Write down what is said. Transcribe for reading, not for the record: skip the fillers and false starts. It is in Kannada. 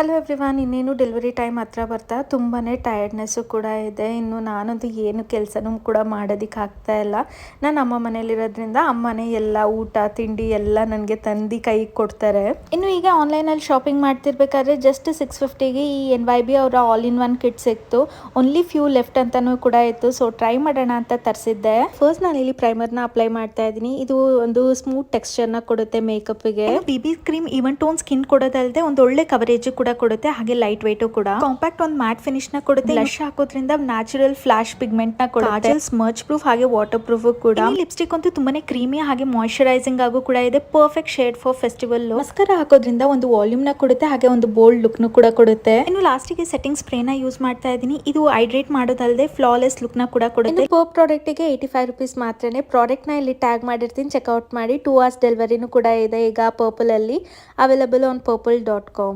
ಹಲೋ ಎವ್ರಿವಾನ್, ಇನ್ನೇನು ಡೆಲಿವರಿ ಟೈಮ್ ಹತ್ರ ಬರ್ತಾ ತುಂಬಾ ಟಯರ್ಡ್ನೆಸ್ಸು ಕೂಡ ಇದೆ. ಇನ್ನು ನಾನಂತೂ ಏನು ಕೆಲಸನೂ ಕೂಡ ಮಾಡೋದಕ್ಕೆ ಆಗ್ತಾ ಇಲ್ಲ. ನಾನು ಅಮ್ಮ ಮನೇಲಿರೋದ್ರಿಂದ ಅಮ್ಮನೇ ಎಲ್ಲ ಊಟ ತಿಂಡಿ ಎಲ್ಲ ನನಗೆ ತಂದು ಕೈಗೆ ಕೊಡ್ತಾರೆ. ಇನ್ನು ಈಗ ಆನ್ಲೈನಲ್ಲಿ ಶಾಪಿಂಗ್ ಮಾಡ್ತಿರ್ಬೇಕಾದ್ರೆ ಜಸ್ಟ್ 650ಗೆ ಈ NYB ಅವರ ಆಲ್ ಇನ್ ಒನ್ ಕಿಟ್ ಸಿಕ್ತು. ಓನ್ಲಿ ಫ್ಯೂ ಲೆಫ್ಟ್ ಅಂತಲೂ ಕೂಡ ಇತ್ತು. ಸೊ ಟ್ರೈ ಮಾಡೋಣ ಅಂತ ತರಿಸಿದ್ದೆ. ಫಸ್ಟ್ ನಾನು ಇಲ್ಲಿ ಪ್ರೈಮರ್ನ ಅಪ್ಲೈ ಮಾಡ್ತಾ ಇದ್ದೀನಿ. ಇದು ಒಂದು ಸ್ಮೂತ್ ಟೆಕ್ಸ್ಚರ್ನ ಕೊಡುತ್ತೆ ಮೇಕಪ್ಗೆ. BB cream even tone skin ಕೊಡೋದಲ್ಲದೆ ಒಂದು ಒಳ್ಳೆ ಕವರೇಜ್ ಕೂಡ ಕೊಡುತ್ತೆ, ಹಾಗೆ ಲೈಟ್ ವೇಟ್ ಕೂಡ. ಕಾಂಪ್ಯಾಕ್ಟ್ ಒಂದು ಮ್ಯಾಟ್ ಫಿನಿಶ್ ನ ಕೊಡುತ್ತೆ. ಬ್ಲಷ್ ಹಾಕೋದ್ರಿಂದ ನ್ಯಾಚುರಲ್ ಫ್ಲಾಶ್ ಪಿಗ್ಮೆಂಟ್ ನ ಕೊಡುತ್ತೆ. ಕಾಜಲ್ ಸ್ಮರ್ಚ್ ಪ್ರೂಫ್ ಹಾಗೆ ವಾಟರ್ ಪ್ರೂಫ್ ಕೂಡ. ಲಿಪ್ಸ್ಟಿಕ್ ಅಂತೂ ತುಂಬಾನೇ ಕ್ರೀಮಿ ಹಾಗೆ ಮಾಯಿಶ್ಚರೈಸಿಂಗ್ ಆಗು ಕೂಡ ಇದೆ. Perfect shade for festival. Mascara ಹಾಕೋದ್ರಿಂದ ಒಂದು ವಾಲ್ಯೂಮ್ ನ ಕೊಡುತ್ತೆ, ಹಾಗೆ ಒಂದು ಬೋಲ್ಡ್ ಲುಕ್ ನು ಕೂಡ ಕೊಡುತ್ತೆ. ಇನ್ನು ಲಾಸ್ಟಿಗೆ ಸೆಟ್ಟಿಂಗ್ ಸ್ಪ್ರೇ ನ ಯೂಸ್ ಮಾಡ್ತಾ ಇದ್ದೀನಿ. ಇದು ಹೈಡ್ರೇಟ್ ಮಾಡೋದಲ್ಲದೆ ಫ್ಲಾಲೆಸ್ ಲುಕ್ ನ ಕೂಡ ಕೊಡುತ್ತೆ. ಪರ್ ಪ್ರಾಡಕ್ಟ್ ಗೆ 85 rupees ಮಾತ್ರನೇ. ಪ್ರಾಡಕ್ಟ್ ನ ಇಲ್ಲಿ ಟ್ಯಾಗ್ ಮಾಡಿರ್ತೀನಿ, ಚೆಕ್ಔಟ್ ಮಾಡಿ. 2 hours ಡೆಲಿವರಿನೂ ಕೂಡ ಇದೆ ಈಗ ಪರ್ಪಲ್ ಅಲ್ಲಿ ಅವೈಲಬಲ್ ಆನ್ purple.com.